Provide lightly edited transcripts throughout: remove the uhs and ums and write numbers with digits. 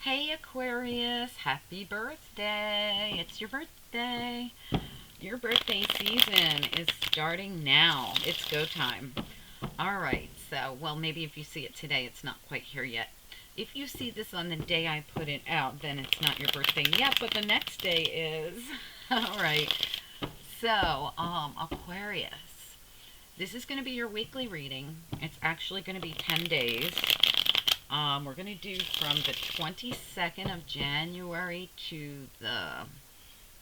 Hey Aquarius, happy birthday. It's your birthday. Your birthday season is starting now. It's go time. All right, so, well, maybe if you see it today, it's not quite here yet. If you see this on the day I put it out, then it's not your birthday yet, but the next day is. All right, so, Aquarius. This is going to be your weekly reading. It's actually going to be 10 days. We're going to do from the 22nd of January to the,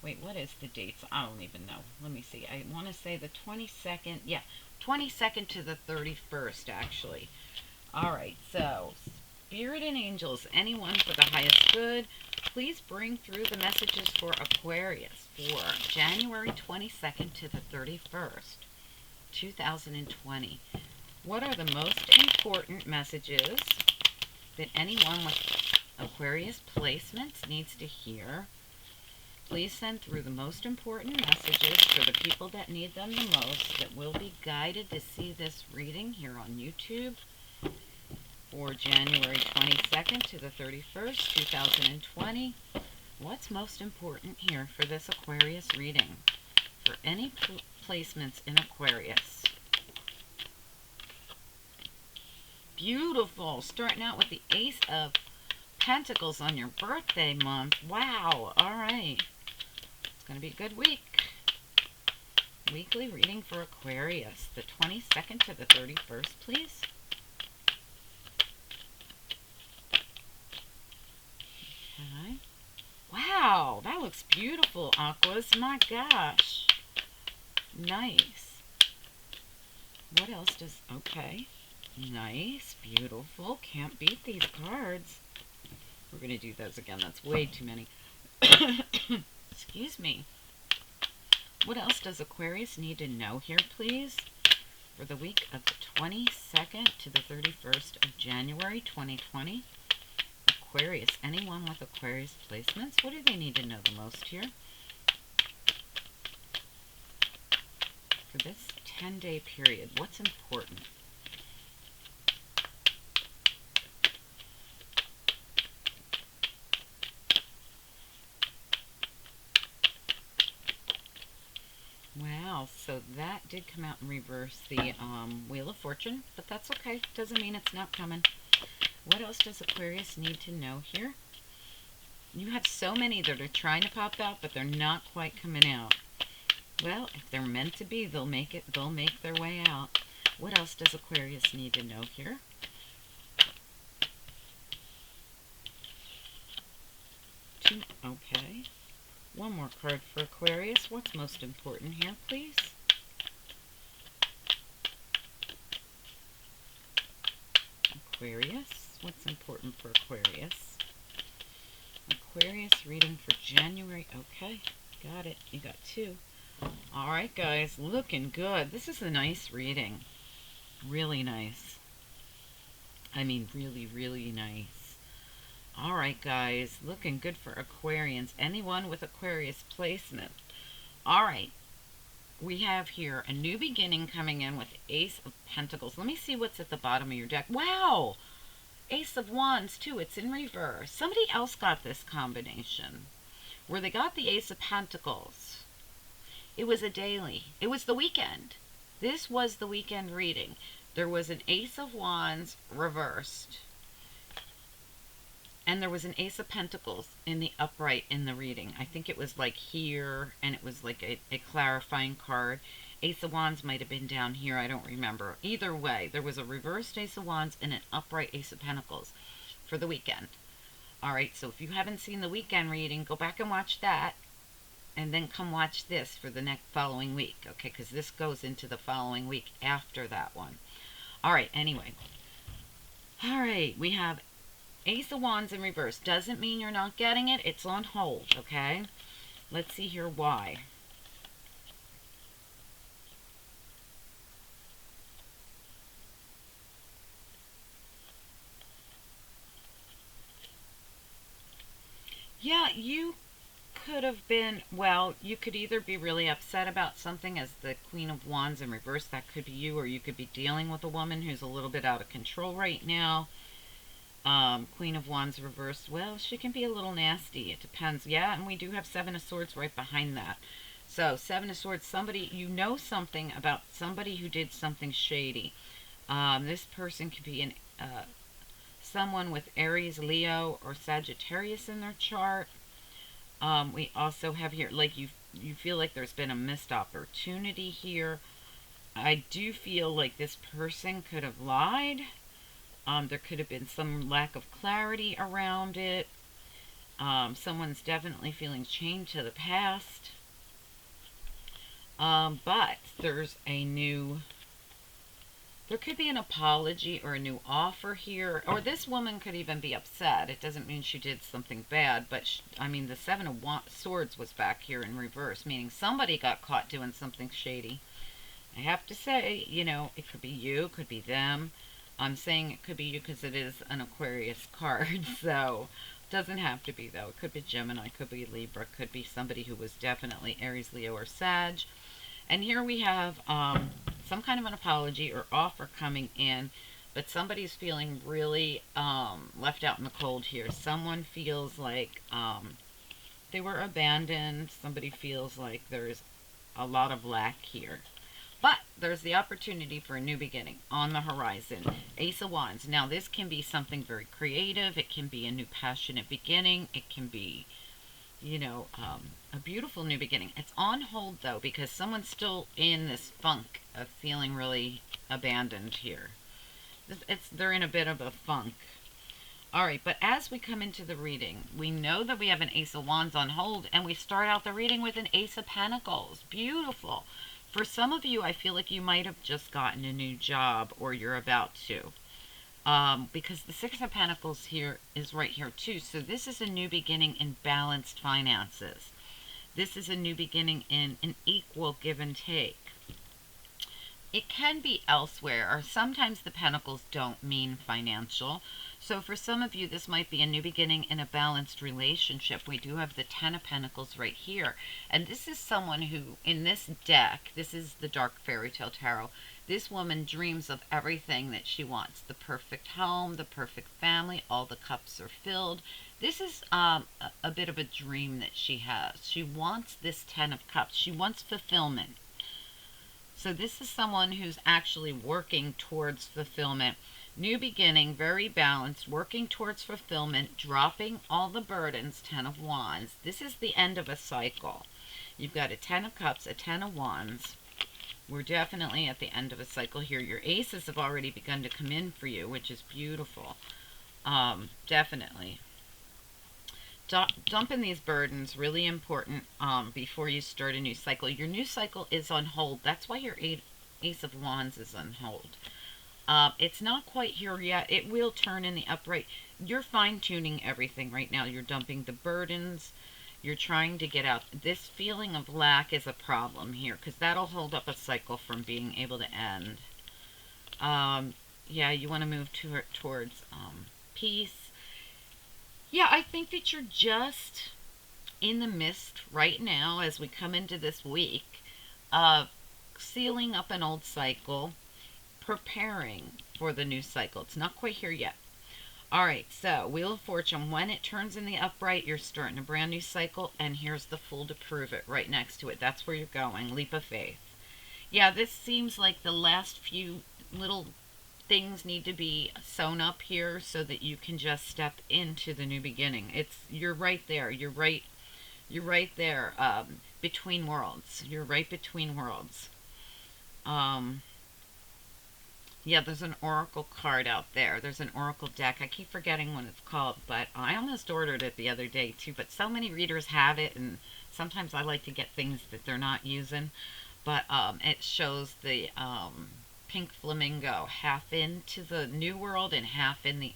wait, what is the dates? I don't even know. Let me see. I want to say the 22nd. Yeah, 22nd to the 31st, actually. All right, so Spirit and Angels, anyone for the highest good, please bring through the messages for Aquarius for January 22nd to the 31st, 2020. What are the most important messages that anyone with Aquarius placements needs to hear? Please send through the most important messages for the people that need them the most, that will be guided to see this reading here on YouTube for January 22nd to the 31st, 2020. What's most important here for this Aquarius reading? For any placements in Aquarius. Beautiful. Starting out with the Ace of Pentacles on your birthday month. Wow. All right. It's going to be a good week. Weekly reading for Aquarius. The 22nd to the 31st, please. Okay. Wow. That looks beautiful, Aquas. My gosh. Nice. What else does... Okay. Nice, beautiful. Can't beat these cards. We're going to do those again. That's way too many. Excuse me. What else does Aquarius need to know here, please? For the week of the 22nd to the 31st of January, 2020. Aquarius. Anyone with Aquarius placements? What do they need to know the most here? For this 10-day period, what's important? Wow, so that did come out in reverse, the Wheel of Fortune, but that's okay. Doesn't mean it's not coming. What else does Aquarius need to know here? You have so many that are trying to pop out, but they're not quite coming out. Well, if they're meant to be, they'll make it. They'll make their way out. What else does Aquarius need to know here? Okay. One more card for Aquarius. What's most important here, please? Aquarius. What's important for Aquarius? Aquarius reading for January. Okay, got it. You got two. All right, guys, looking good. This is a nice reading. Really nice. I mean, really, really nice. All right, guys, looking good for Aquarians. Anyone with Aquarius placement. All right, we have here a new beginning coming in with Ace of Pentacles. Let me see what's at the bottom of your deck. Wow, Ace of Wands, too. It's in reverse. Somebody else got this combination where they got the Ace of Pentacles. It was a daily. It was the weekend. This was the weekend reading. There was an Ace of Wands reversed. And there was an Ace of Pentacles in the upright in the reading. I think it was like here, and it was like a clarifying card. Ace of Wands might have been down here. I don't remember. Either way, there was a reversed Ace of Wands and an upright Ace of Pentacles for the weekend. All right, so if you haven't seen the weekend reading, go back and watch that. And then come watch this for the next following week. Okay, because this goes into the following week after that one. All right, anyway. All right, we have Ace of Wands in reverse. Doesn't mean you're not getting it. It's on hold, okay? Let's see here why. Yeah, you could have been, well, you could either be really upset about something as the Queen of Wands in reverse. That could be you, or you could be dealing with a woman who's a little bit out of control right now. Queen of Wands reversed. Well, she can be a little nasty. It depends. Yeah, and we do have Seven of Swords right behind that. So, Seven of Swords, somebody, you know something about somebody who did something shady. This person could be someone with Aries, Leo, or Sagittarius in their chart. We also have here, like you feel like there's been a missed opportunity here. I do feel like this person could have lied. There could have been some lack of clarity around it. Someone's definitely feeling chained to the past. But there's there could be an apology or a new offer here. Or this woman could even be upset. It doesn't mean she did something bad. But, I mean, the Seven of Swords was back here in reverse, meaning somebody got caught doing something shady. I have to say, you know, it could be you, it could be them. I'm saying it could be you because it is an Aquarius card, so it doesn't have to be, though. It could be Gemini, it could be Libra, it could be somebody who was definitely Aries, Leo, or Sag. And here we have some kind of an apology or offer coming in, but somebody's feeling really left out in the cold here. Someone feels like they were abandoned. Somebody feels like there's a lot of lack here. But there's the opportunity for a new beginning on the horizon. Ace of Wands. Now, this can be something very creative. It can be a new passionate beginning. It can be, you know, a beautiful new beginning. It's on hold, though, because someone's still in this funk of feeling really abandoned here. They're in a bit of a funk. All right, but as we come into the reading, we know that we have an Ace of Wands on hold, and we start out the reading with an Ace of Pentacles. Beautiful. For some of you, I feel like you might have just gotten a new job, or you're about to. Because the Six of Pentacles here is right here too. So this is a new beginning in balanced finances. This is a new beginning in an equal give and take. It can be elsewhere, or sometimes the pentacles don't mean financial. So for some of you, this might be a new beginning in a balanced relationship. We do have the Ten of Pentacles right here. And this is someone who, in this deck, this is the Dark Fairy Tale Tarot, this woman dreams of everything that she wants. The perfect home, the perfect family, all the cups are filled. This is a bit of a dream that she has. She wants this Ten of Cups. She wants fulfillment. So this is someone who's actually working towards fulfillment. New beginning, very balanced, working towards fulfillment, dropping all the burdens, Ten of Wands. This is the end of a cycle. You've got a Ten of Cups, a Ten of Wands. We're definitely at the end of a cycle here. Your aces have already begun to come in for you, which is beautiful. Definitely. Dumping these burdens, really important before you start a new cycle. Your new cycle is on hold. That's why your Ace of Wands is on hold. It's not quite here yet. It will turn in the upright. You're fine-tuning everything right now. You're dumping the burdens. You're trying to get out. This feeling of lack is a problem here because that'll hold up a cycle from being able to end. Yeah, you want to move towards peace. Yeah, I think that you're just in the midst right now as we come into this week of sealing up an old cycle, preparing for the new cycle. It's not quite here yet. All right, so Wheel of Fortune, when it turns in the upright, you're starting a brand new cycle, and here's the Fool to prove it right next to it. That's where you're going. Leap of faith. Yeah, this seems like the last few little things need to be sewn up here so that you can just step into the new beginning. You're right there. You're right there between worlds. You're right between worlds. Yeah, there's an oracle card out there. There's an oracle deck. I keep forgetting what it's called, but I almost ordered it the other day too. But so many readers have it, and sometimes I like to get things that they're not using. But it shows the pink flamingo, half into the new world and half in the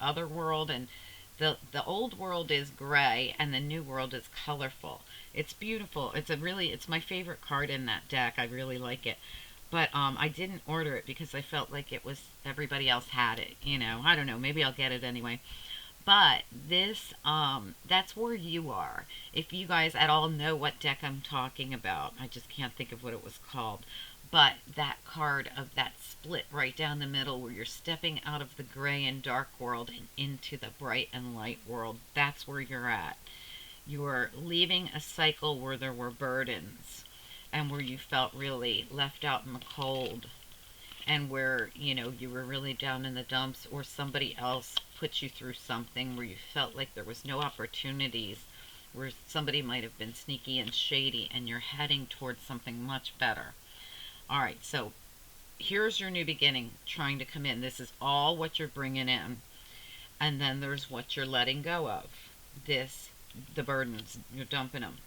other world. And the old world is gray, and the new world is colorful. It's beautiful. It's my favorite card in that deck. I really like it. But I didn't order it because I felt like everybody else had it, you know. I don't know, maybe I'll get it anyway. But this, that's where you are. If you guys at all know what deck I'm talking about, I just can't think of what it was called. But that card of that split right down the middle where you're stepping out of the gray and dark world and into the bright and light world, that's where you're at. You're leaving a cycle where there were burdens and where you felt really left out in the cold, and where, you were really down in the dumps, or somebody else put you through something where you felt like there was no opportunities, where somebody might have been sneaky and shady, and you're heading towards something much better. All right, so here's your new beginning trying to come in. This is all what you're bringing in. And then there's what you're letting go of. The burdens, you're dumping them.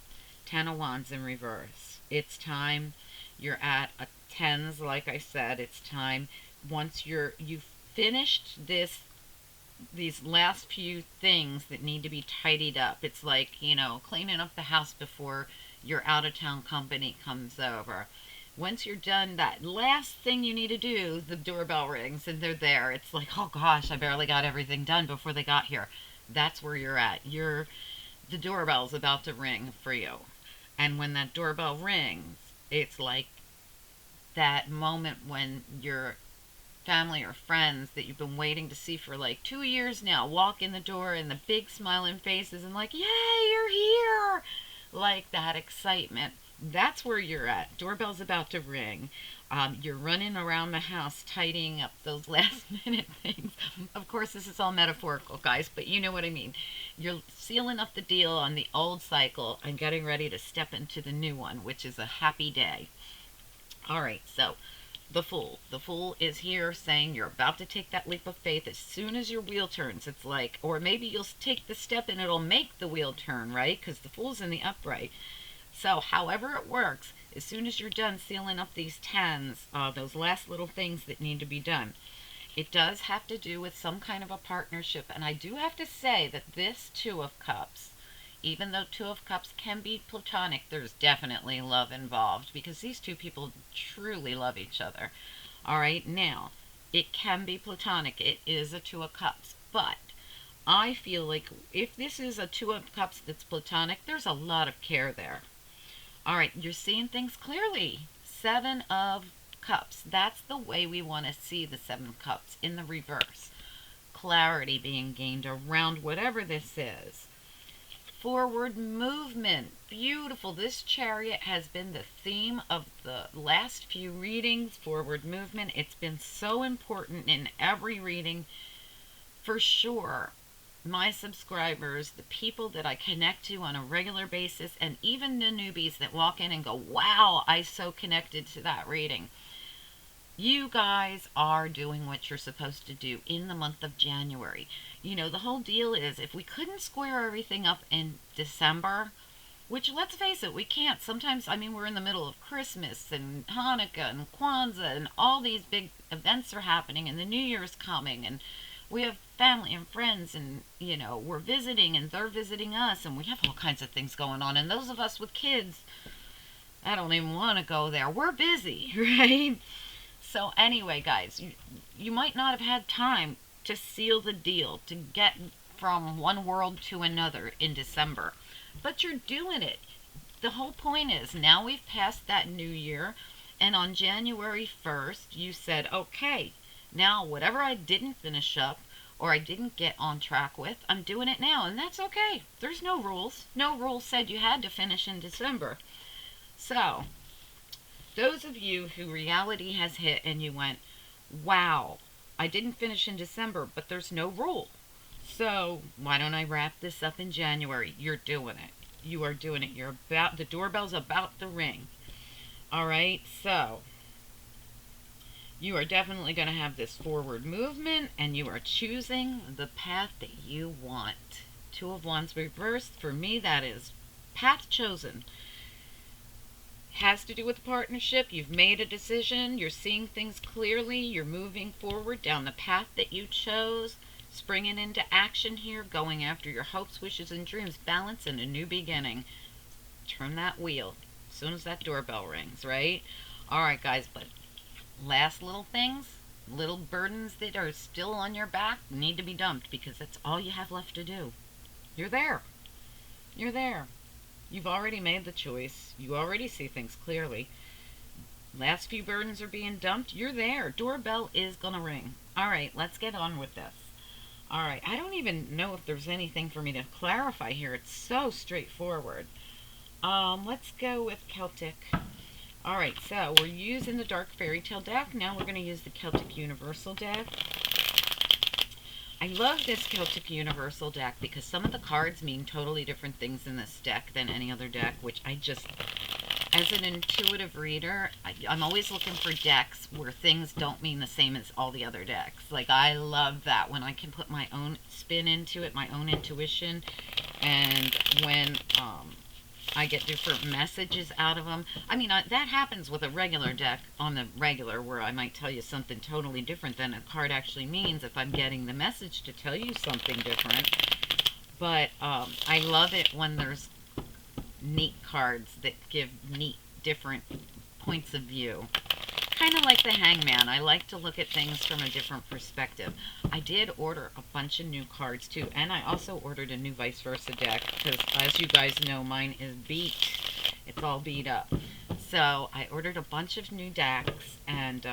10 of Wands in reverse. It's time. You're at a tens, like I said. It's time. Once you've finished these last few things that need to be tidied up. It's like, cleaning up the house before your out-of-town company comes over. Once you're done, that last thing you need to do, the doorbell rings and they're there. It's like, oh gosh, I barely got everything done before they got here. That's where you're at. The doorbell's about to ring for you. And when that doorbell rings, it's like that moment when your family or friends that you've been waiting to see for like 2 years now walk in the door, and the big smiling faces and like, yay, you're here. Like that excitement. That's where you're at. Doorbell's about to ring. You're running around the house tidying up those last minute things. Of course, this is all metaphorical, guys, but you know what I mean. You're sealing up the deal on the old cycle and getting ready to step into the new one, which is a happy day. All right, so the Fool. The Fool is here saying you're about to take that leap of faith as soon as your wheel turns. It's like, or maybe you'll take the step and it'll make the wheel turn, right? Because the Fool's in the upright. So however it works, as soon as you're done sealing up these tens, those last little things that need to be done, it does have to do with some kind of a partnership. And I do have to say that this Two of Cups, even though Two of Cups can be platonic, there's definitely love involved, because these two people truly love each other. All right, now, it can be platonic. It is a Two of Cups. But I feel like if this is a Two of Cups that's platonic, there's a lot of care there. All right, you're seeing things clearly. Seven of Cups. That's the way we want to see the Seven of Cups, in the reverse. Clarity being gained around whatever this is. Forward movement. Beautiful. This Chariot has been the theme of the last few readings. Forward movement. It's been so important in every reading. For sure, my subscribers, the people that I connect to on a regular basis, and even the newbies that walk in and go, wow, I so connected to that reading. You guys are doing what you're supposed to do in the month of January. The whole deal is, if we couldn't square everything up in December, which, let's face it, we can't. Sometimes, we're in the middle of Christmas and Hanukkah and Kwanzaa, and all these big events are happening, and the New Year's coming, and we have family and friends, and, we're visiting, and they're visiting us, and we have all kinds of things going on. And those of us with kids, I don't even want to go there. We're busy, right? So anyway, guys, you might not have had time to seal the deal, to get from one world to another in December, but you're doing it. The whole point is, now we've passed that new year, and on January 1st, you said, okay, now whatever I didn't finish up, or I didn't get on track with, I'm doing it now, and that's okay. There's no rules. No rule said you had to finish in December. So, those of you who reality has hit and you went, wow, I didn't finish in December, but there's no rule. So why don't I wrap this up in January? You're doing it. You are doing it. The doorbell's about to ring. All right, so you are definitely going to have this forward movement, and you are choosing the path that you want. Two of Wands reversed. For me, that is path chosen. Has to do with the partnership. You've made a decision. You're seeing things clearly. You're moving forward down the path that you chose. Springing into action here. Going after your hopes, wishes, and dreams. Balance and a new beginning. Turn that wheel as soon as that doorbell rings, right? Alright, guys, but last little things, little burdens that are still on your back need to be dumped, because that's all you have left to do. You're there. You're there. You've already made the choice. You already see things clearly. Last few burdens are being dumped. You're there. Doorbell is going to ring. All right, let's get on with this. All right, I don't even know if there's anything for me to clarify here. It's so straightforward. Let's go with Celtic. All right, so we're using the Dark Fairy Tale deck. Now we're going to use the Celtic Universal deck. I love this Celtic Universal deck because some of the cards mean totally different things in this deck than any other deck, which I just, as an intuitive reader, I'm always looking for decks where things don't mean the same as all the other decks. Like, I love that when I can put my own spin into it, my own intuition, and when I get different messages out of them. I mean, that happens with a regular deck on the regular, where I might tell you something totally different than a card actually means if I'm getting the message to tell you something different. But I love it when there's neat cards that give neat, different points of view. Kind of like the Hangman. I like to look at things from a different perspective. I did order a bunch of new cards too, and I also ordered a new vice versa deck because, as you guys know, mine is beat. It's all beat up. So I ordered a bunch of new decks, and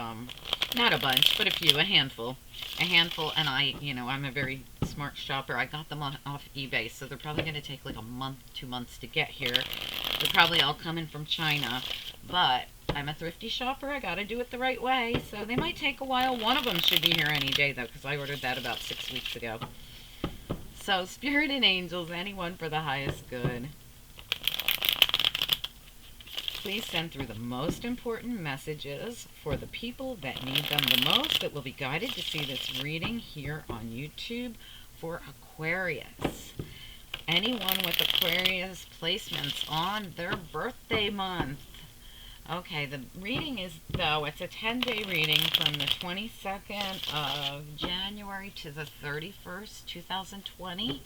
not a bunch, but a few, a handful. And I'm a very smart shopper. I got them off eBay, so they're probably going to take like a month, 2 months to get here. They're probably all coming from China, but I'm a thrifty shopper. I got to do it the right way, so they might take a while. One of them should be here any day, though, because I ordered that about 6 weeks ago. So, Spirit and Angels, anyone for the highest good. Please send through the most important messages for the people that need them the most, that will be guided to see this reading here on YouTube for Aquarius. Anyone with Aquarius placements on their birthday month. Okay, the reading is, though, it's a 10-day reading from the 22nd of January to the 31st, 2020.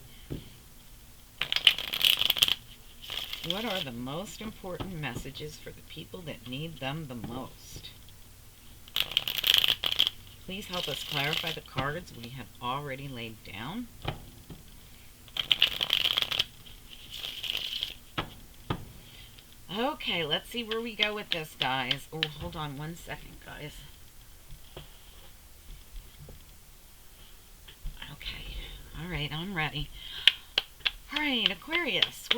What are the most important messages for the people that need them the most? Please help us clarify the cards we have already laid down. Okay, let's see where we go with this, guys. Oh, hold on 1 second, guys. Okay. All right, I'm ready. All right, Aquarius,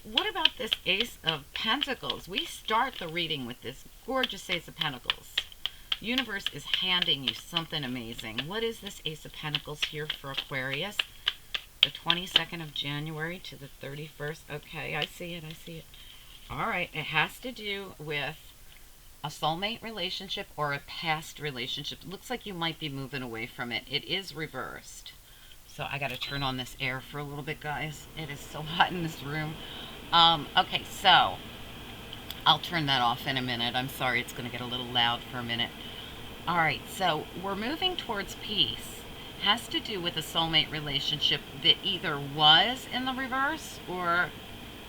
what about this Ace of Pentacles? We start the reading with this gorgeous Ace of Pentacles. Universe is handing you something amazing. What is this Ace of Pentacles here for Aquarius? The 22nd of January to the 31st. Okay, I see it. All right, it has to do with a soulmate relationship or a past relationship. It looks like you might be moving away from it. It is reversed. So I got to turn on this air for a little bit, guys. It is so hot in this room. Okay, so I'll turn that off in a minute. I'm sorry, it's going to get a little loud for a minute. All right, so we're moving towards peace. Has to do with a soulmate relationship that either was in the reverse or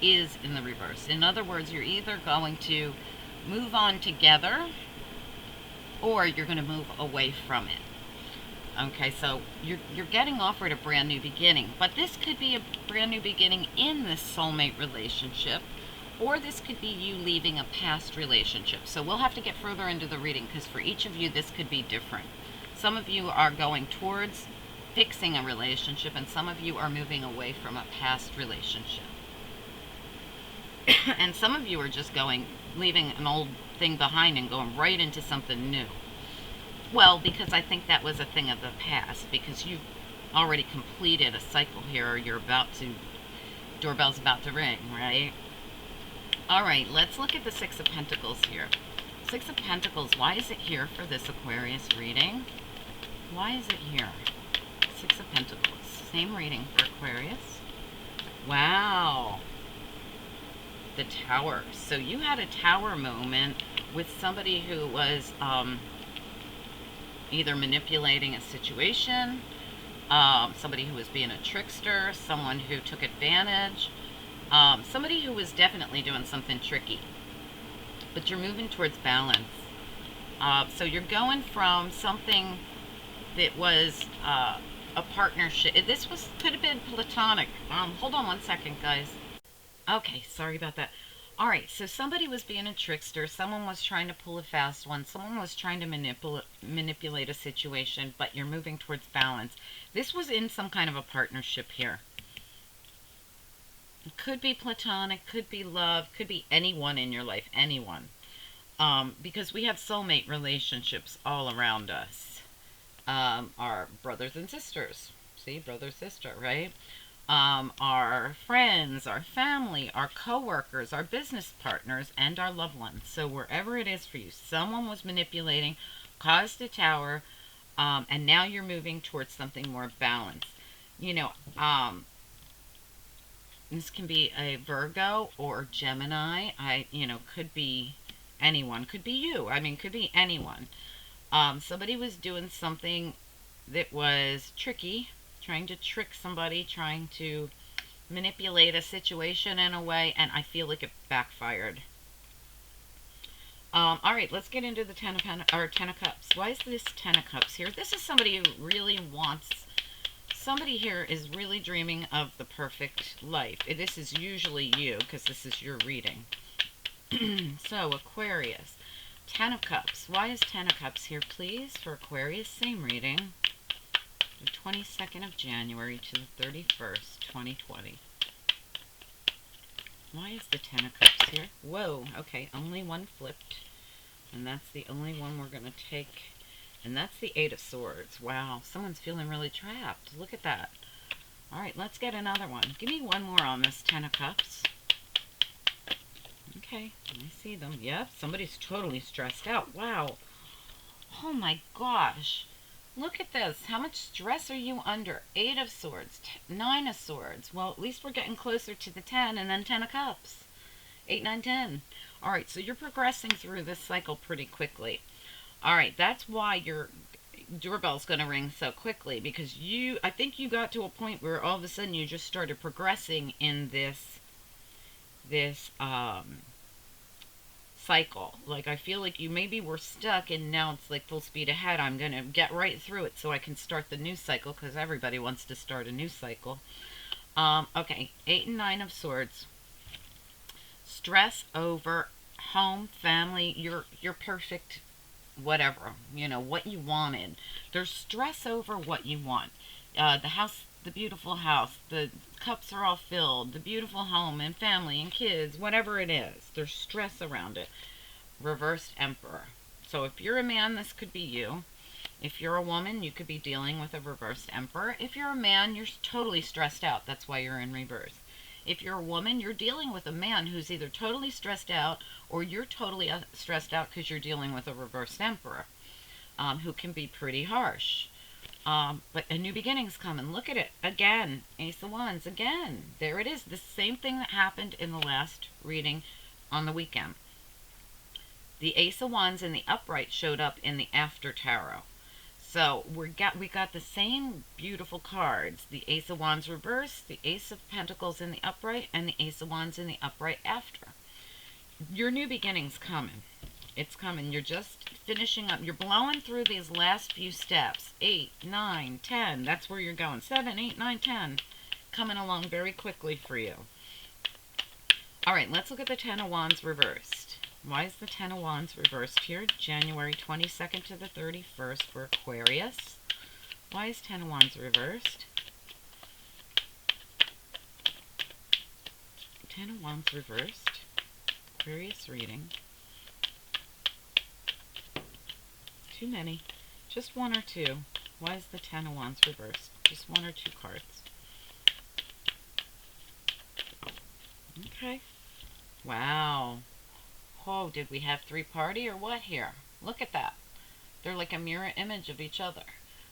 is in the reverse. In other words, you're either going to move on together or you're going to move away from it. Okay, so you're getting offered a brand new beginning, but this could be a brand new beginning in this soulmate relationship, or this could be you leaving a past relationship. So we'll have to get further into the reading, because for each of you this could be different. Some of you are going towards fixing a relationship, and some of you are moving away from a past relationship. And some of you are just leaving an old thing behind and going right into something new. Well, because I think that was a thing of the past, because you've already completed a cycle here, or you're about to, doorbell's about to ring, right? All right, let's look at the Six of Pentacles here. Six of Pentacles, why is it here for this Aquarius reading? Why is it here? Six of Pentacles, same reading for Aquarius. Wow. The Tower. So you had a tower moment with somebody who was either manipulating a situation, somebody who was being a trickster, someone who took advantage, somebody who was definitely doing something tricky. But you're moving towards balance. So you're going from something that was a partnership. This could have been platonic. Hold on 1 second, guys. Okay, sorry about that. All right, so somebody was being a trickster. Someone was trying to pull a fast one. Someone was trying to manipulate a situation, but you're moving towards balance. This was in some kind of a partnership here. It could be platonic, could be love, could be anyone in your life, anyone. Because we have soulmate relationships all around us. Our brothers and sisters. See, brother, sister, right? Our friends, our family, our co-workers, our business partners, and our loved ones. So wherever it is for you, someone was manipulating, caused a tower, and now you're moving towards something more balanced. You know, this can be a Virgo or Gemini. Could be anyone. Could be you. I mean, could be anyone. Somebody was doing something that was tricky, trying to trick somebody, trying to manipulate a situation in a way, and I feel like it backfired. All right, let's get into the Ten of Cups. Why is this Ten of Cups here? This is somebody who really wants. Somebody here is really dreaming of the perfect life. This is usually you, because this is your reading. So, Aquarius. Ten of Cups. Why is Ten of Cups here, please, for Aquarius? Same reading. The 22nd of January to the 31st, 2020. Why is the Ten of Cups here? Whoa, okay, only one flipped. And that's the only one we're going to take. And that's the Eight of Swords. Wow, someone's feeling really trapped. Look at that. All right, let's get another one. Give me one more on this Ten of Cups. Okay, I see them. Yep, somebody's totally stressed out. Wow. Oh my gosh. Look at this. How much stress are you under? Eight of Swords, Nine of Swords. Well, at least we're getting closer to the 10 and then 10 of Cups. 8, 9, 10. All right, so you're progressing through this cycle pretty quickly. All right, that's why your doorbell's going to ring so quickly, because I think you got to a point where all of a sudden you just started progressing in this cycle. Like, I feel like you maybe were stuck and now it's like full speed ahead. I'm going to get right through it so I can start the new cycle, because everybody wants to start a new cycle. Okay, 8 and 9 of Swords. Stress over home, family, your perfect whatever, what you wanted. There's stress over what you want. The house, the beautiful house, the cups are all filled, the beautiful home and family and kids, whatever it is. There's stress around it. Reversed Emperor. So if you're a man, this could be you. If you're a woman, you could be dealing with a reversed Emperor. If you're a man, you're totally stressed out. That's why you're in reverse. If you're a woman, you're dealing with a man who's either totally stressed out or you're totally stressed out because you're dealing with a reversed Emperor, who can be pretty harsh. But a new beginning's coming. Look at it. Again. Ace of Wands. Again. There it is. The same thing that happened in the last reading on the weekend. The Ace of Wands in the upright showed up in the after tarot. So we got the same beautiful cards. The Ace of Wands reversed, the Ace of Pentacles in the upright, and the Ace of Wands in the upright after. Your new beginning's coming. It's coming. You're just finishing up. You're blowing through these last few steps. 8, 9, 10. That's where you're going. 7, 8, 9, 10. Coming along very quickly for you. All right, let's look at the Ten of Wands reversed. Why is the Ten of Wands reversed here? January 22nd to the 31st for Aquarius. Why is Ten of Wands reversed? Ten of Wands reversed. Aquarius reading. Too many. Just one or two. Why is the Ten of Wands reversed? Just one or two cards. Okay. Wow. Oh, did we have three-party or what here? Look at that. They're like a mirror image of each other.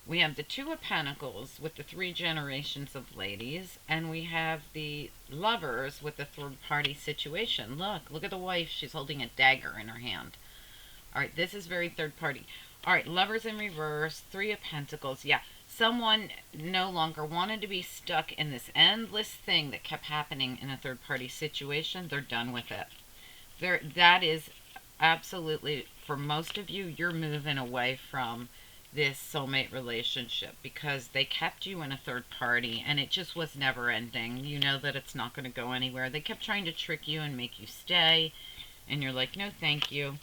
We have the Two of Pentacles with the 3 generations of ladies, and we have the Lovers with the third-party situation. Look at the wife. She's holding a dagger in her hand. All right, this is very third-party. All right, Lovers in reverse, 3 of Pentacles. Yeah, someone no longer wanted to be stuck in this endless thing that kept happening in a third-party situation. They're done with it. That is absolutely, for most of you, you're moving away from this soulmate relationship because they kept you in a third party and it just was never ending. You know that it's not going to go anywhere. They kept trying to trick you and make you stay, and you're like, no, thank you.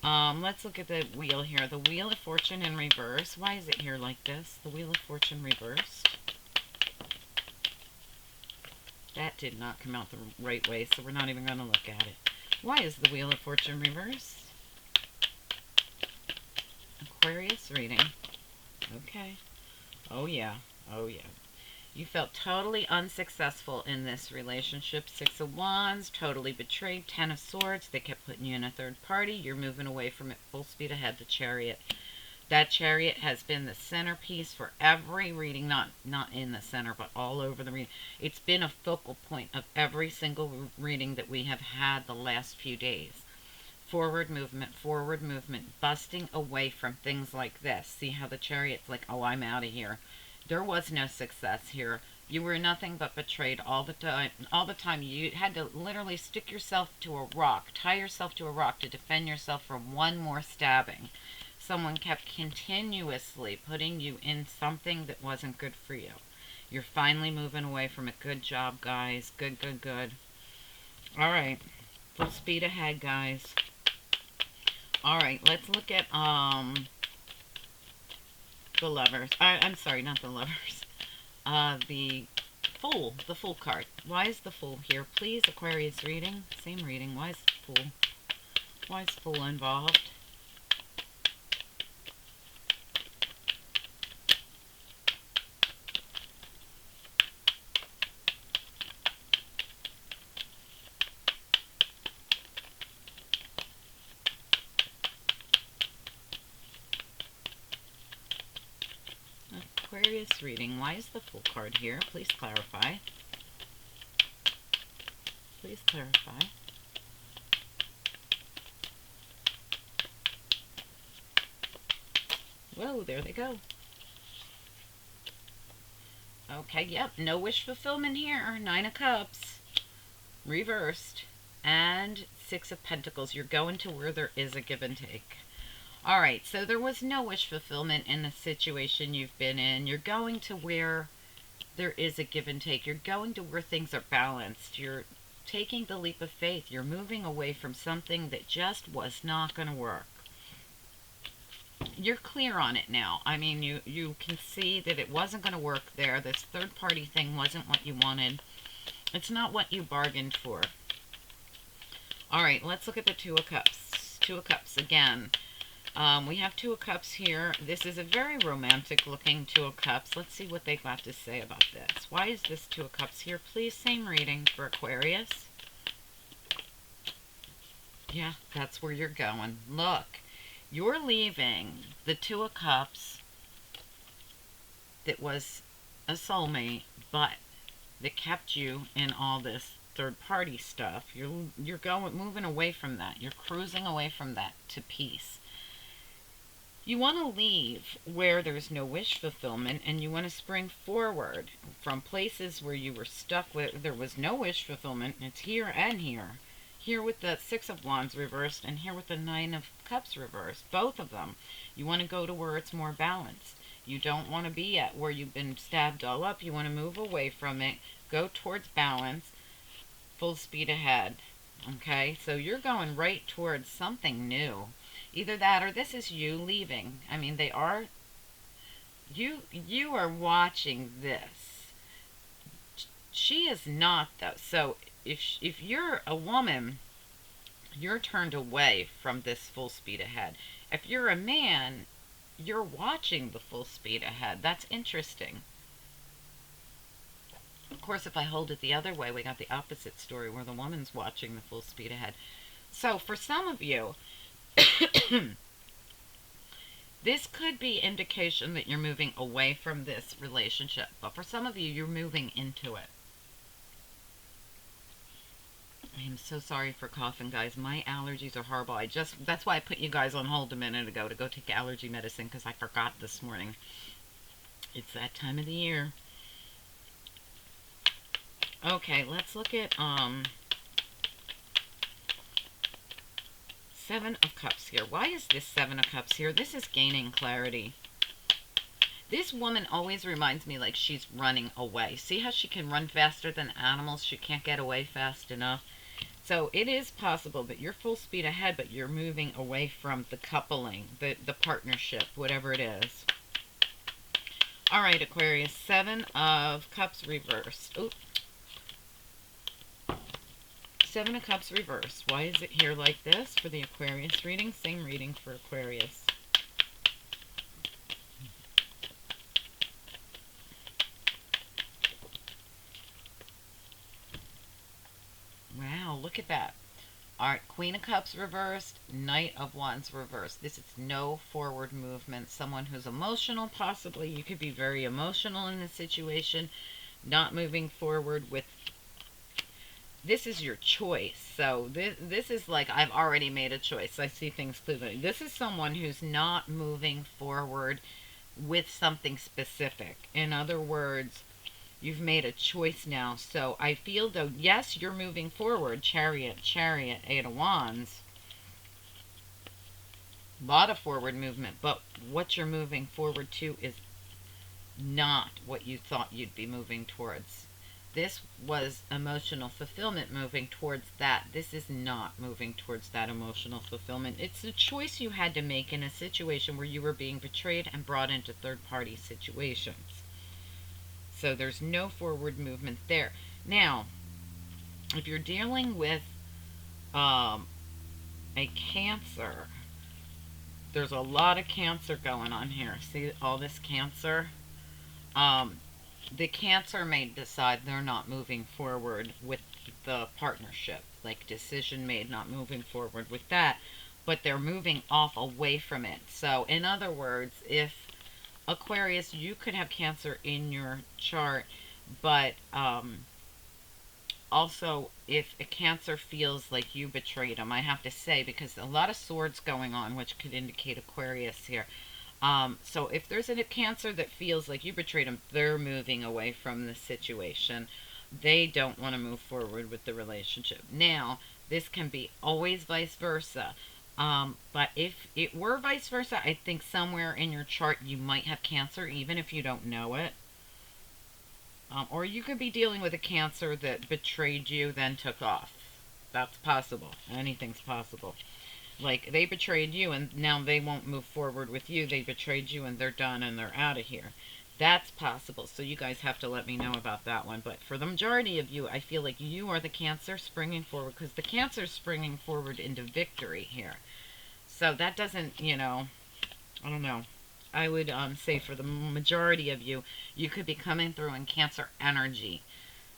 Let's look at the wheel here. The Wheel of Fortune in reverse. Why is it here like this? The Wheel of Fortune reversed. That did not come out the right way, so we're not even going to look at it. Why is the Wheel of Fortune reversed? Aquarius reading. Okay. Oh yeah. Oh yeah. You felt totally unsuccessful in this relationship. Six of Wands, totally betrayed. Ten of Swords, they kept putting you in a third party. You're moving away from it full speed ahead. The Chariot. That Chariot has been the centerpiece for every reading, not in the center, but all over the reading. It's been a focal point of every single reading that we have had the last few days. Forward movement, busting away from things like this. See how the Chariot's like, oh, I'm out of here. There was no success here. You were nothing but betrayed all the time. All the time. You had to literally stick yourself to a rock, tie yourself to a rock to defend yourself from one more stabbing. Someone kept continuously putting you in something that wasn't good for you. You're finally moving away from it. Good job, guys. Good, good, good. All right. Full speed ahead, guys. All right. Let's look at the Lovers. I'm sorry, not the Lovers. The Fool card. Why is the Fool here? Please, Aquarius reading. Same reading. Why is the Fool? Why is Fool involved? Aquarius reading. Why is the Fool card here? Please clarify. Please clarify. Whoa, there they go. Okay, yep, no wish fulfillment here. Nine of Cups. Reversed. And Six of Pentacles. You're going to where there is a give and take. All right, so there was no wish fulfillment in the situation you've been in. You're going to where there is a give and take. You're going to where things are balanced. You're taking the leap of faith. You're moving away from something that just was not going to work. You're clear on it now. I mean, you can see that it wasn't going to work there. This third party thing wasn't what you wanted. It's not what you bargained for. All right, let's look at the Two of Cups. Two of Cups again. We have Two of Cups here. This is a very romantic looking Two of Cups. Let's see what they got to say about this. Why is this Two of Cups here? Please, same reading for Aquarius. Yeah, that's where you're going. Look, you're leaving the Two of Cups that was a soulmate, but that kept you in all this third party stuff. You're moving away from that. You're cruising away from that to peace. You want to leave where there's no wish fulfillment, and you want to spring forward from places where you were stuck with, there was no wish fulfillment. It's here and here. Here with the Six of Wands reversed, and here with the Nine of Cups reversed. Both of them. You want to go to where it's more balanced. You don't want to be at where you've been stabbed all up. You want to move away from it. Go towards balance. Full speed ahead. Okay? So you're going right towards something new. Either that or this is you leaving. I mean, they are... You are watching this. She is not, though. So if you're a woman, you're turned away from this full speed ahead. If you're a man, you're watching the full speed ahead. That's interesting. Of course, if I hold it the other way, we got the opposite story where the woman's watching the full speed ahead. So for some of you, this could be indication that you're moving away from this relationship. But for some of you, you're moving into it. I am so sorry for coughing, guys. My allergies are horrible. That's why I put you guys on hold a minute ago to go take allergy medicine, because I forgot this morning. It's that time of the year. Okay, let's look at Seven of Cups here. Why is this Seven of Cups here? This is gaining clarity. This woman always reminds me like she's running away. See how she can run faster than animals? She can't get away fast enough. So it is possible that you're full speed ahead, but you're moving away from the coupling, the partnership, whatever it is. All right, Aquarius, Seven of Cups reversed. Oop. Seven of Cups reversed. Why is it here like this for the Aquarius reading? Same reading for Aquarius. Wow, look at that. All right, Queen of Cups reversed, Knight of Wands reversed. This is no forward movement. Someone who's emotional, possibly. You could be very emotional in this situation, not moving forward with... This is your choice. So this is like, I've already made a choice. I see things clearly. This is someone who's not moving forward with something specific. In other words, you've made a choice now. So I feel though, yes, you're moving forward. Chariot, Chariot, Eight of Wands. A lot of forward movement. But what you're moving forward to is not what you thought you'd be moving towards. This was emotional fulfillment moving towards that. This is not moving towards that emotional fulfillment. It's a choice you had to make in a situation where you were being betrayed and brought into third-party situations. So there's no forward movement there. Now, if you're dealing with a Cancer, there's a lot of Cancer going on here. See all this Cancer? The Cancer may decide they're not moving forward with the partnership. Like decision made, not moving forward with that. But they're moving off away from it. So in other words, if Aquarius, you could have Cancer in your chart, but also if a Cancer feels like you betrayed them, I have to say, because a lot of swords going on, which could indicate Aquarius here. So if there's a Cancer that feels like you betrayed them, they're moving away from the situation. They don't want to move forward with the relationship. Now, this can be always vice versa. But if it were vice versa, I think somewhere in your chart you might have Cancer, even if you don't know it. Or you could be dealing with a Cancer that betrayed you, then took off. That's possible. Anything's possible. Like, they betrayed you, and now they won't move forward with you. They betrayed you, and they're done, and they're out of here. That's possible. So you guys have to let me know about that one. But for the majority of you, I feel like you are the Cancer springing forward, because the Cancer's springing forward into victory here. So that doesn't, you know, I don't know. I would say for the majority of you, you could be coming through in Cancer energy.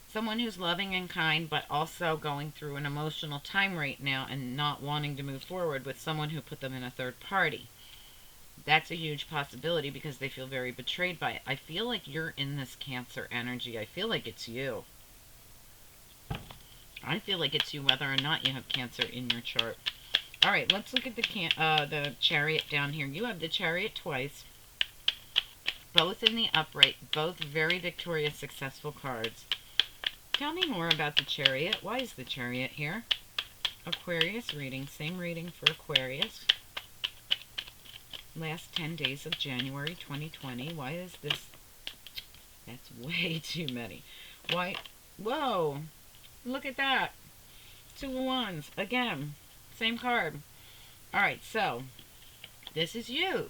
Someone who's loving and kind, but also going through an emotional time right now and not wanting to move forward with someone who put them in a third party. That's a huge possibility because they feel very betrayed by it. I feel like you're in this Cancer energy. I feel like it's you. I feel like it's you whether or not you have Cancer in your chart. All right, let's look at the Chariot down here. You have the Chariot twice, both in the upright, both very victorious, successful cards. Tell me more about the Chariot. Why is the Chariot here? Aquarius reading, same reading for Aquarius. Last 10 days of January 2020. Why is this? That's way too many. Why? Whoa, look at that. Two of Wands, again. Same card. All right, so this is you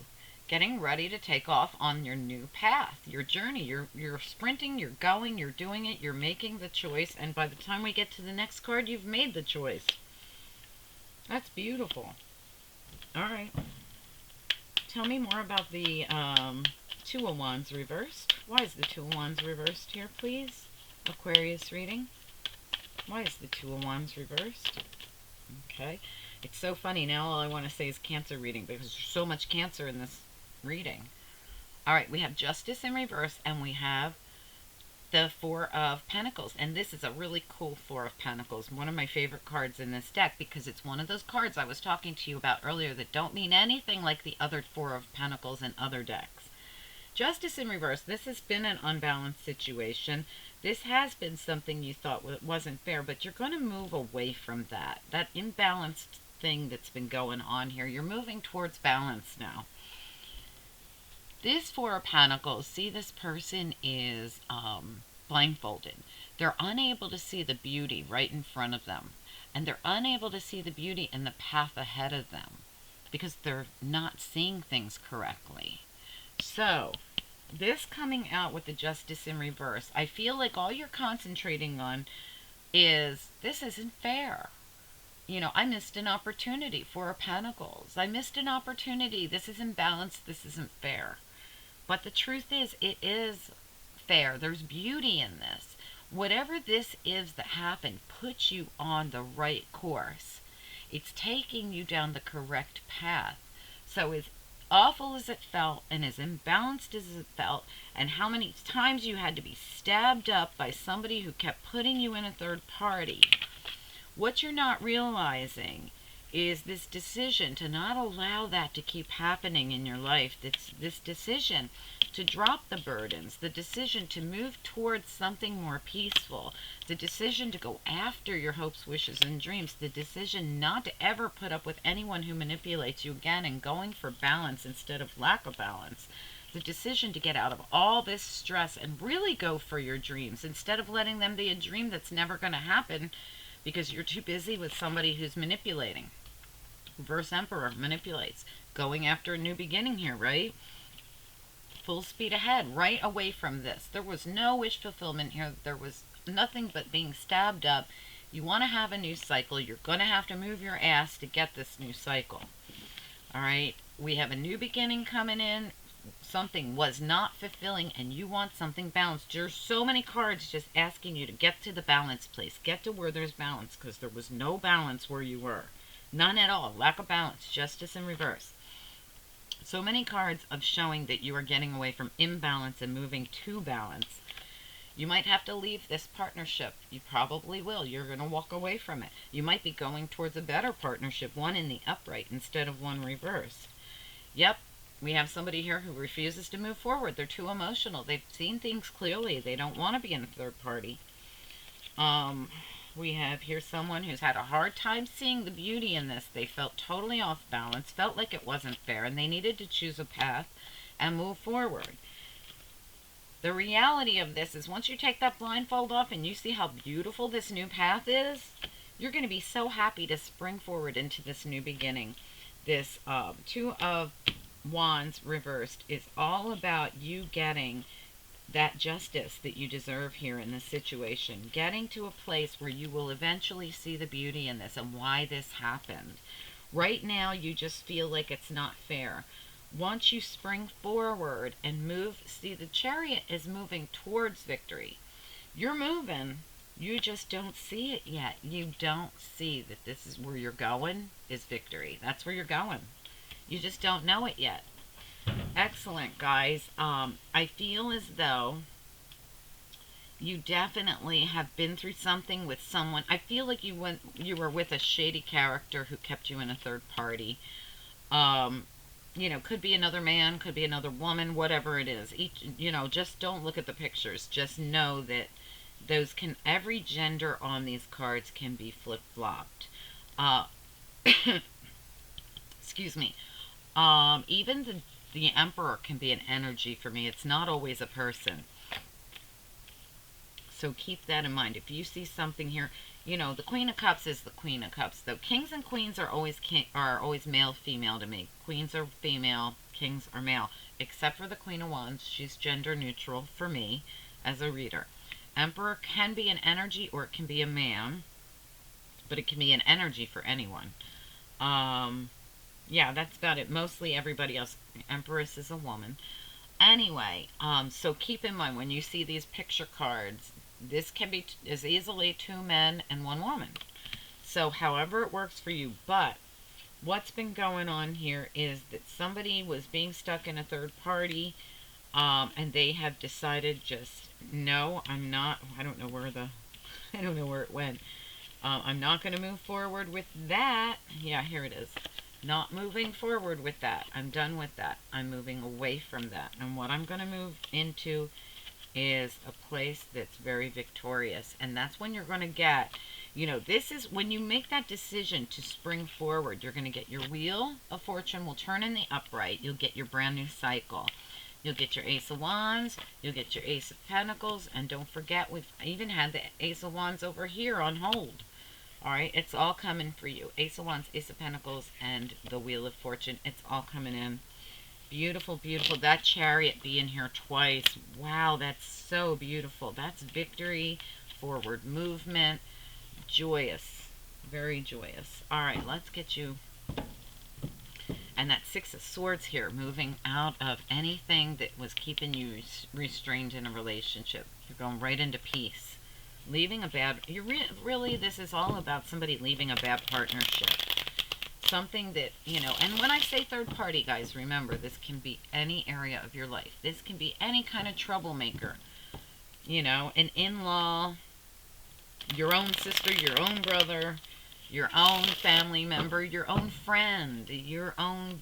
getting ready to take off on your new path, your journey. You're sprinting, you're going, you're doing it, you're making the choice, and by the time we get to the next card, you've made the choice. That's beautiful. All right. Tell me more about the Two of Wands reversed. Why is the Two of Wands reversed here, please? Aquarius reading. Why is the Two of Wands reversed? Okay. It's so funny. Now all I want to say is Cancer reading because there's so much Cancer in this reading. All right. We have Justice in reverse and we have the Four of Pentacles. And this is a really cool Four of Pentacles. One of my favorite cards in this deck because it's one of those cards I was talking to you about earlier that don't mean anything like the other Four of Pentacles in other decks. Justice in reverse. This has been an unbalanced situation. This has been something you thought wasn't fair, but you're going to move away from that. That imbalanced thing that's been going on here. You're moving towards balance now. This Four of Pentacles, see, this person is blindfolded. They're unable to see the beauty right in front of them. And they're unable to see the beauty in the path ahead of them because they're not seeing things correctly. So, this coming out with the Justice in reverse, I feel like all you're concentrating on is, this isn't fair. You know, I missed an opportunity. Four of Pentacles. I missed an opportunity. This isn't balanced. This isn't fair. But the truth is, it is fair. There's beauty in this. Whatever this is that happened puts you on the right course. It's taking you down the correct path. So as awful as it felt and as imbalanced as it felt, and how many times you had to be stabbed up by somebody who kept putting you in a third party, what you're not realizing is this decision to not allow that to keep happening in your life. It's this decision to drop the burdens, the decision to move towards something more peaceful, the decision to go after your hopes, wishes, and dreams, the decision not to ever put up with anyone who manipulates you again, and going for balance instead of lack of balance, the decision to get out of all this stress and really go for your dreams instead of letting them be a dream that's never going to happen because you're too busy with somebody who's manipulating. Reverse Emperor manipulates. Going after a new beginning here, right? Full speed ahead, right away from this. There was no wish fulfillment here. There was nothing but being stabbed up. You want to have a new cycle. You're going to have to move your ass to get this new cycle. All right? We have a new beginning coming in. Something was not fulfilling and you want something balanced. There's so many cards just asking you to get to the balance place. Get to where there's balance, because there was no balance where you were. None at all. Lack of balance. Justice in reverse. So many cards of showing that you are getting away from imbalance and moving to balance. You might have to leave this partnership. You probably will. You're going to walk away from it. You might be going towards a better partnership, one in the upright instead of one reverse. Yep, we have somebody here who refuses to move forward. They're too emotional. They've seen things clearly. They don't want to be in a third party. We have here someone who's had a hard time seeing the beauty in this. They felt totally off balance, felt like it wasn't fair, and they needed to choose a path and move forward. The reality of this is once you take that blindfold off and you see how beautiful this new path is, you're going to be so happy to spring forward into this new beginning. This Two of Wands reversed is all about you getting that justice that you deserve here in this situation. Getting to a place where you will eventually see the beauty in this and why this happened. Right now, you just feel like it's not fair. Once you spring forward and move, see, the Chariot is moving towards victory. You're moving. You just don't see it yet. You don't see that this is where you're going is victory. That's where you're going. You just don't know it yet. Excellent, guys. I feel as though you definitely have been through something with someone. I feel like you were with a shady character who kept you in a third party. You know, could be another man, could be another woman, whatever it is. Just don't look at the pictures. Just know that every gender on these cards can be flip-flopped. Excuse me. Even the Emperor can be an energy for me. It's not always a person. So keep that in mind. If you see something here, the Queen of Cups is the Queen of Cups. Though kings and queens are always male, female to me. Queens are female, kings are male. Except for the Queen of Wands. She's gender neutral for me as a reader. Emperor can be an energy or it can be a man. But it can be an energy for anyone. Yeah, that's about it. Mostly everybody else. Empress is a woman. Anyway, so keep in mind when you see these picture cards, this can be as easily 2 men and 1 woman. So however it works for you. But what's been going on here is that somebody was being stuck in a third party, and they have decided just, no, I'm not, I don't know where it went. I'm not going to move forward with that. Yeah, here it is. Not moving forward with that. I'm done with that. I'm moving away from that. And what I'm going to move into is a place that's very victorious. And that's when you're going to get, this is when you make that decision to spring forward. You're going to get your wheel of fortune will turn in the upright. You'll get your brand new cycle. You'll get your Ace of Wands, you'll get your Ace of Pentacles, and don't forget we've even had the Ace of Wands over here on hold. Alright, it's all coming for you. Ace of Wands, Ace of Pentacles, and the Wheel of Fortune. It's all coming in. Beautiful, beautiful. That Chariot being here twice. Wow, that's so beautiful. That's victory, forward movement, joyous. Very joyous. Alright, let's get you. And that Six of Swords here, moving out of anything that was keeping you restrained in a relationship. You're going right into peace. Leaving a bad, really, this is all about somebody leaving a bad partnership. Something that, you know, and when I say third party, guys, remember, this can be any area of your life. This can be any kind of troublemaker. You know, an in-law, your own sister, your own brother, your own family member, your own friend, your own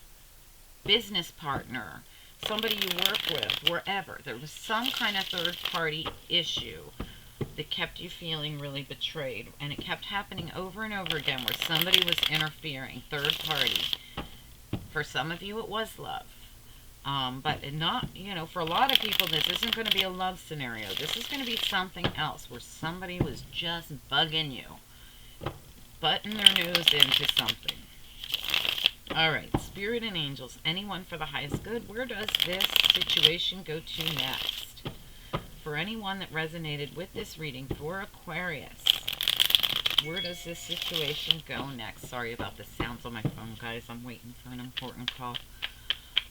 business partner, somebody you work with, wherever. There was some kind of third party issue that kept you feeling really betrayed, and it kept happening over and over again where somebody was interfering, third party. For some of you it was love, but not, you know, for a lot of people this isn't going to be a love scenario. This is going to be something else where somebody was just bugging you, butting their nose into something. Alright, Spirit and Angels, anyone for the highest good, where does this situation go to next? For anyone that resonated with this reading for Aquarius, where does this situation go next? Sorry about the sounds on my phone, guys. I'm waiting for an important call.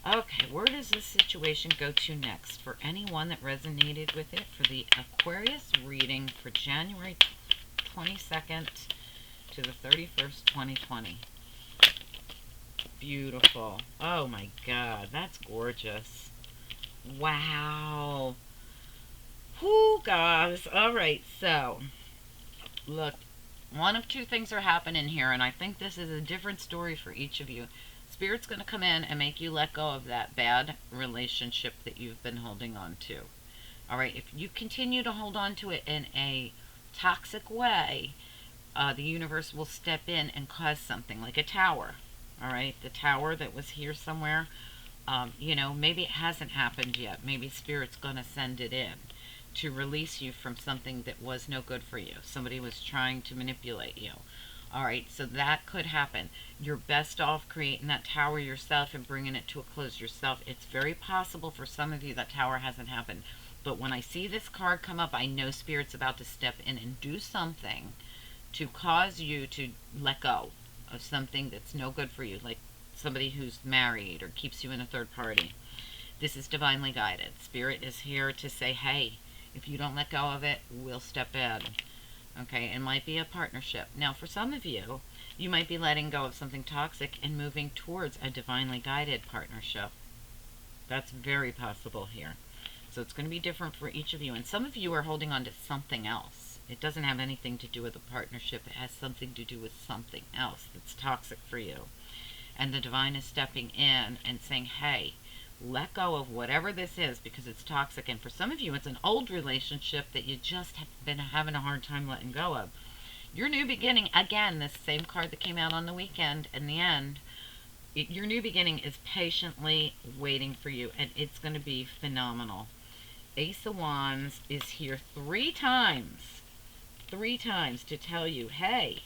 Okay, where does this situation go to next? For anyone that resonated with it, for the Aquarius reading for January 22nd to the 31st, 2020. Beautiful. Oh my God, that's gorgeous. Wow. Whoo, guys. Alright, so, look, one of two things are happening here, and I think this is a different story for each of you. Spirit's going to come in and make you let go of that bad relationship that you've been holding on to. Alright, if you continue to hold on to it in a toxic way, the universe will step in and cause something, like a tower. Alright, the tower that was here somewhere, you know, maybe it hasn't happened yet. Maybe Spirit's going to send it in to release you from something that was no good for you. Somebody was trying to manipulate you. Alright, so that could happen. You're best off creating that tower yourself and bringing it to a close yourself. It's very possible for some of you that tower hasn't happened. But when I see this card come up, I know Spirit's about to step in and do something to cause you to let go of something that's no good for you, like somebody who's married or keeps you in a third party. This is divinely guided. Spirit is here to say, hey, if you don't let go of it, we'll step in. Okay, it might be a partnership. Now, for some of you, you might be letting go of something toxic and moving towards a divinely guided partnership. That's very possible here. So it's going to be different for each of you. And some of you are holding on to something else. It doesn't have anything to do with a partnership. It has something to do with something else that's toxic for you. And the divine is stepping in and saying, hey, let go of whatever this is because it's toxic. And for some of you, it's an old relationship that you just have been having a hard time letting go of. Your new beginning, again, this same card that came out on the weekend, in the end, your new beginning is patiently waiting for you, and it's going to be phenomenal. Ace of Wands is here three times to tell you, hey,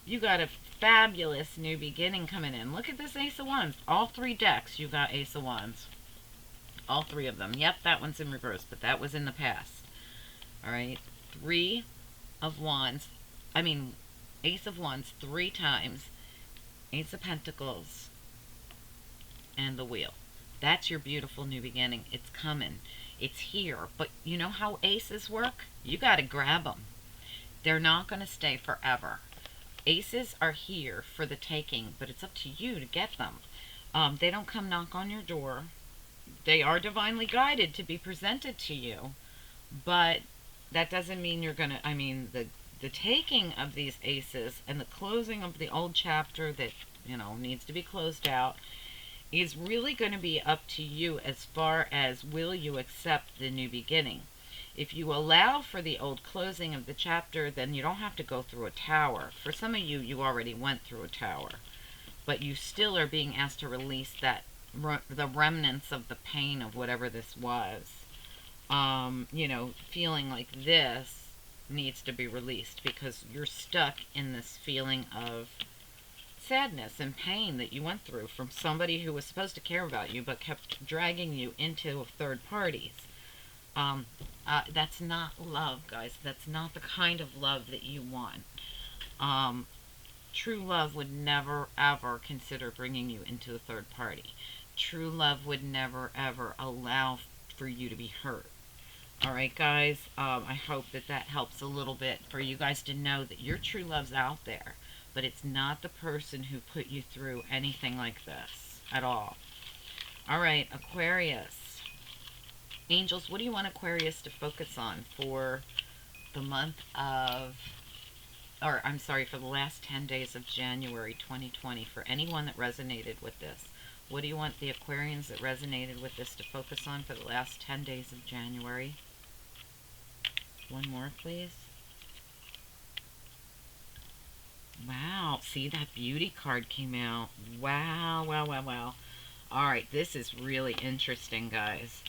you got a fabulous new beginning coming in. Look at this Ace of Wands. All three decks, you got Ace of Wands. All three of them. Yep, that one's in reverse, but that was in the past. Alright, Ace of Wands three times. Ace of Pentacles. And the Wheel. That's your beautiful new beginning. It's coming. It's here. But you know how aces work? You got to grab them. They're not going to stay forever. Aces are here for the taking, but it's up to you to get them. They don't come knock on your door. They are divinely guided to be presented to you, but that doesn't mean you're going to, the taking of these aces and the closing of the old chapter that, you know, needs to be closed out is really going to be up to you as far as will you accept the new beginning. If you allow for the old closing of the chapter, then you don't have to go through a tower. For some of you, you already went through a tower, but you still are being asked to release that the remnants of the pain of whatever this was. You know, feeling like this needs to be released because you're stuck in this feeling of sadness and pain that you went through from somebody who was supposed to care about you but kept dragging you into third parties. That's not love, guys. That's not the kind of love that you want. Um, True love would never ever consider bringing you into a third party. True love would never ever allow for you to be hurt. All right, guys. I hope that that helps a little bit for you guys to know that your true love's out there, but it's not the person who put you through anything like this at all. All right, Aquarius. Angels, what do you want Aquarius to focus on for the month of, or I'm sorry, for the last 10 days of January 2020, for anyone that resonated with this? What do you want the Aquarians that resonated with this to focus on for the last 10 days of January? One more, please. Wow, see, that beauty card came out. Wow, wow, wow, wow. All right, this is really interesting, guys.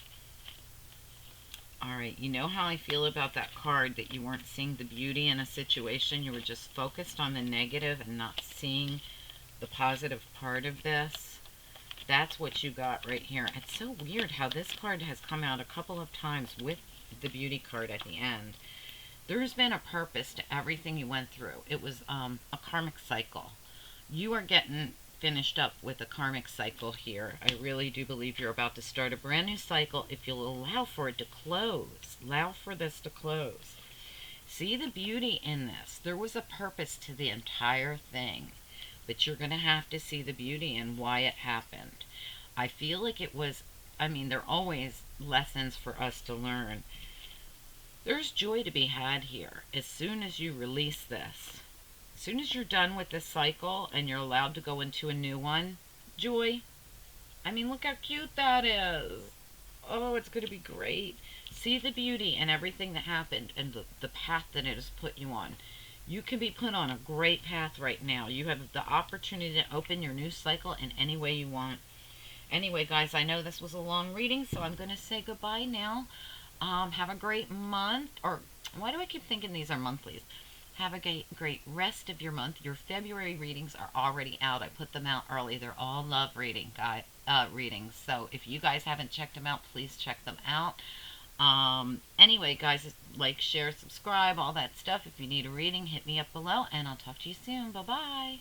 All right, you know how I feel about that card, that you weren't seeing the beauty in a situation. You were just focused on the negative and not seeing the positive part of this. That's what you got right here. It's so weird how this card has come out a couple of times with the beauty card at the end. There's been a purpose to everything you went through. It was a karmic cycle. You are getting finished up with a karmic cycle here. I really do believe you're about to start a brand new cycle if you'll allow for it to close. Allow for this to close. See the beauty in this. There was a purpose to the entire thing, but you're going to have to see the beauty in why it happened. I feel like it was, I mean, there are always lessons for us to learn. There's joy to be had here as soon as you release this. As soon as you're done with this cycle and you're allowed to go into a new one, joy. I mean, look how cute that is. Oh, it's going to be great. See the beauty in everything that happened and the path that it has put you on. You can be put on a great path right now. You have the opportunity to open your new cycle in any way you want. Anyway, guys, I know this was a long reading, so I'm going to say goodbye now. Have a great month. Or why do I keep thinking these are monthlies? Have a great rest of your month. Your February readings are already out. I put them out early. They're all love readings. So if you guys haven't checked them out, please check them out. Anyway, guys, like, share, subscribe, all that stuff. If you need a reading, hit me up below, and I'll talk to you soon. Bye-bye.